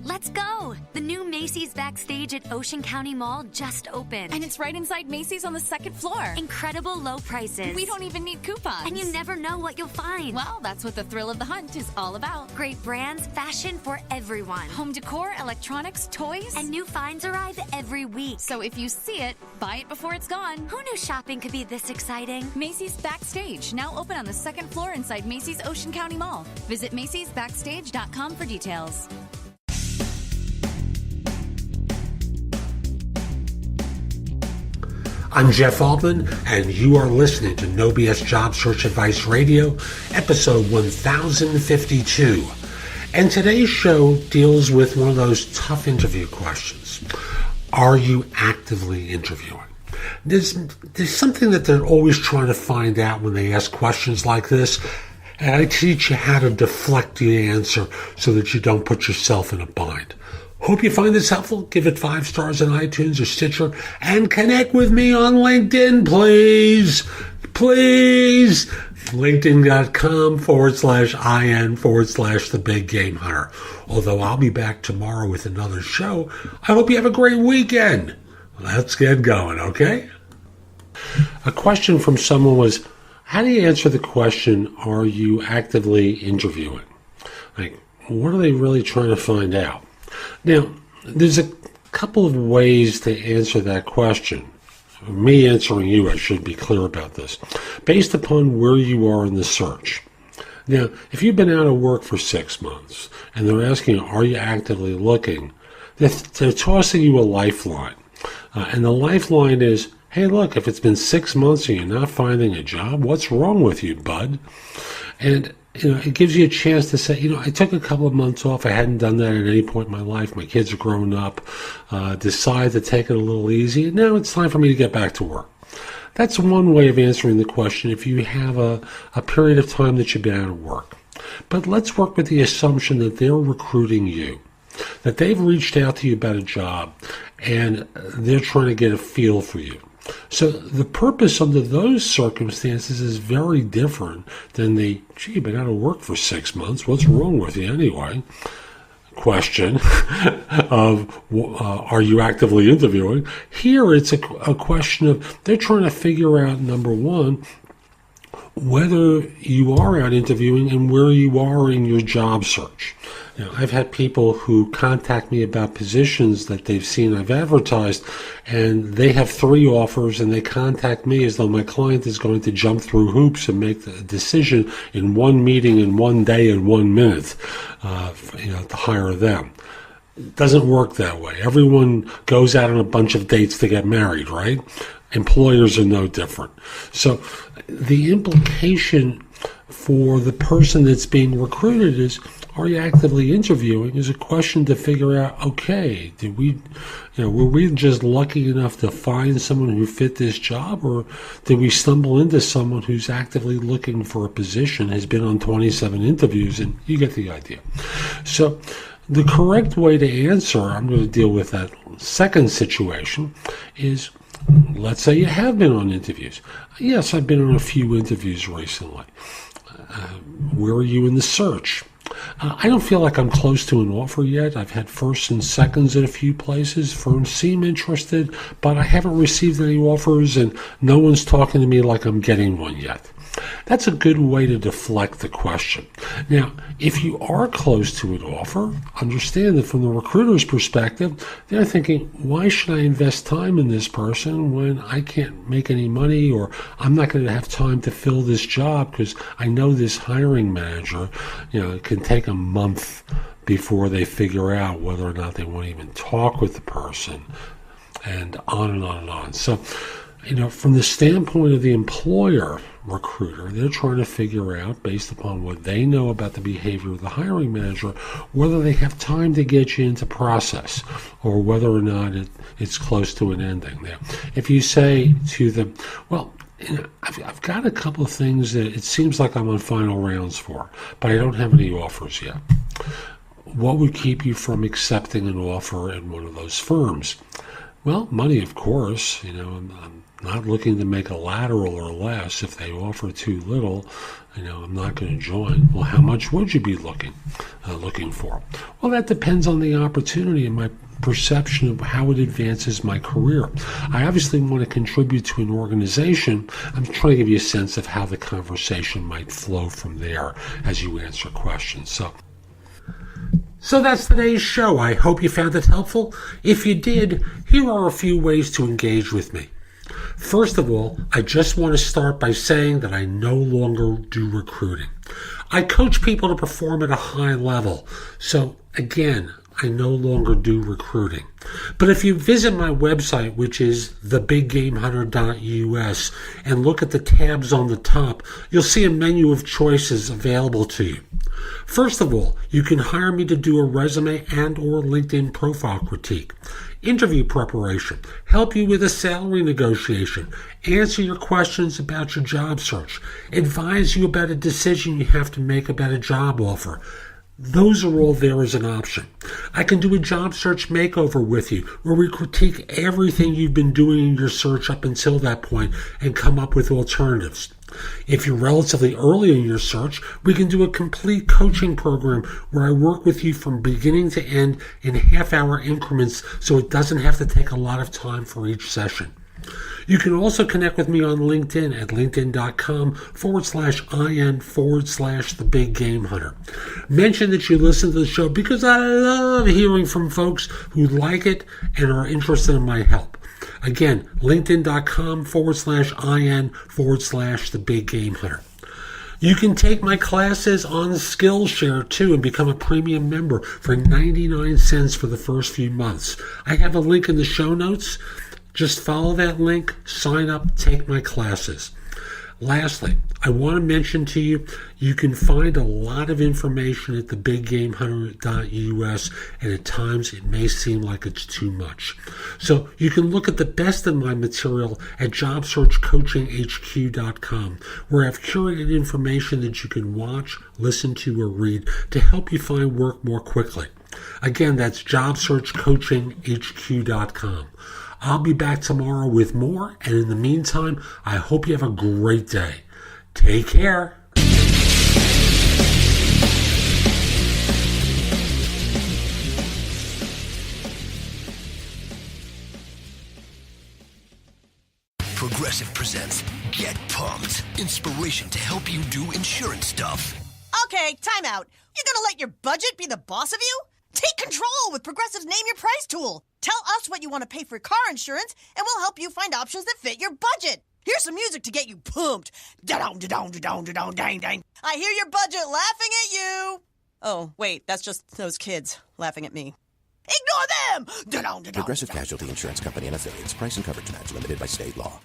Let's go! The new Macys Backstage at Ocean County Mall just opened. And it's right inside Macys on the second floor. Incredible low prices. We don't even need coupons. And you never know what you'll find. Well, that's what the thrill of the hunt is all about. Great brands, fashion for everyone. Home decor, electronics, toys. And new finds arrive every week. So if you see it, buy it before it's gone. Who knew shopping could be this exciting? Macys Backstage, now open on the second floor inside Macys Ocean County Mall. Visit MacysBackstage.com for details. I'm Jeff Altman, and you are listening to No BS Job Search Advice Radio, episode 1052. And today's show deals with one of those tough interview questions. Are you actively interviewing? There's something that they're always trying to find out when they ask questions like this, and I teach you how to deflect the answer so that you don't put yourself in a bind. Hope you find this helpful. Give it 5 stars on iTunes or Stitcher, and connect with me on LinkedIn, please. Please. LinkedIn.com/IN/The Big Game Hunter. Although I'll be back tomorrow with another show, I hope you have a great weekend. Let's get going, okay? A question from someone was, how do you answer the question, are you actively interviewing? Like, what are they really trying to find out? Now, there's a couple of ways to answer that question. Me answering you, I should be clear about this, based upon where you are in the search. Now, if you've been out of work for 6 months and they're asking, are you actively looking, they're tossing you a lifeline. And the lifeline is, hey, look, if it's been 6 months and you're not finding a job, what's wrong with you, bud? And it gives you a chance to say, I took a couple of months off. I hadn't done that at any point in my life. My kids are grown up. Decided to take it a little easy. And now it's time for me to get back to work. That's one way of answering the question if you have a period of time that you've been out of work. But let's work with the assumption that they're recruiting you, that they've reached out to you about a job, and they're trying to get a feel for you. So the purpose under those circumstances is very different than the, you've been out of work for 6 months, what's wrong with you anyway? Question of, are you actively interviewing? Here it's a question of, they're trying to figure out, number one, whether you are out interviewing and where you are in your job search. Now, I've had people who contact me about positions that they've seen I've advertised, and they have 3 offers, and they contact me as though my client is going to jump through hoops and make the decision in 1 meeting in 1 day and 1 minute, to hire them. It doesn't work that way. Everyone goes out on a bunch of dates to get married, right? Employers are no different. So the implication for the person that's being recruited is, are you actively interviewing, is a question to figure out, okay, were we just lucky enough to find someone who fit this job, or did we stumble into someone who's actively looking for a position, has been on 27 interviews, and you get the idea. So the correct way to answer, I'm going to deal with that second situation, is let's say you have been on interviews. Yes, I've been on a few interviews recently. Where are you in the search? I don't feel like I'm close to an offer yet. I've had firsts and seconds at a few places. Firms seem interested, but I haven't received any offers, and no one's talking to me like I'm getting one yet. That's a good way to deflect the question. Now, if you are close to an offer, understand that from the recruiter's perspective, they're thinking, why should I invest time in this person when I can't make any money, or I'm not going to have time to fill this job because I know this hiring manager, it can take a month before they figure out whether or not they want to even talk with the person, and on and on and on. So, from the standpoint of the employer recruiter, they're trying to figure out, based upon what they know about the behavior of the hiring manager, whether they have time to get you into process, or whether or not it's close to an ending there. If you say to them, well, I've got a couple of things that it seems like I'm on final rounds for, but I don't have any offers yet. What would keep you from accepting an offer in one of those firms? Well, money, of course. I'm not looking to make a lateral or less. If they offer too little, I'm not going to join. Well, how much would you be looking for? Well, that depends on the opportunity and my perception of how it advances my career. I obviously want to contribute to an organization. I'm trying to give you a sense of how the conversation might flow from there as you answer questions. So that's today's show. I hope you found it helpful. If you did, here are a few ways to engage with me. First of all, I just want to start by saying that I no longer do recruiting. I coach people to perform at a high level. So again, I no longer do recruiting. But if you visit my website, which is thebiggamehunter.us, and look at the tabs on the top, you'll see a menu of choices available to you. First of all, you can hire me to do a resume and or LinkedIn profile critique, interview preparation, help you with a salary negotiation, answer your questions about your job search, advise you about a decision you have to make about a job offer. Those are all there as an option. I can do a job search makeover with you, where we critique everything you've been doing in your search up until that point and come up with alternatives. If you're relatively early in your search, we can do a complete coaching program where I work with you from beginning to end in half-hour increments so it doesn't have to take a lot of time for each session. You can also connect with me on LinkedIn at linkedin.com/IN/The Big Game Hunter. Mention that you listen to the show because I love hearing from folks who like it and are interested in my help. Again, linkedin.com/IN/The Big Game Hunter. You can take my classes on Skillshare too and become a premium member for 99 cents for the first few months. I have a link in the show notes. Just follow that link, sign up, take my classes. Lastly, I want to mention to you, you can find a lot of information at thebiggamehunter.us, and at times it may seem like it's too much. So you can look at the best of my material at jobsearchcoachinghq.com, where I've curated information that you can watch, listen to, or read to help you find work more quickly. Again, that's jobsearchcoachinghq.com. I'll be back tomorrow with more, and in the meantime, I hope you have a great day. Take care. Progressive presents Get Pumped. Inspiration to help you do insurance stuff. Okay, time out. You're gonna let your budget be the boss of you? Take control with Progressive's Name Your Price tool. Tell us what you want to pay for car insurance, and we'll help you find options that fit your budget. Here's some music to get you pumped. Da-dong, da-dong, da-dong, da-dong, dang, dang. I hear your budget laughing at you. Oh, wait, that's just those kids laughing at me. Ignore them! Da-dong, da-dong, Progressive Casualty Insurance Company and Affiliates. Price and coverage match limited by state law.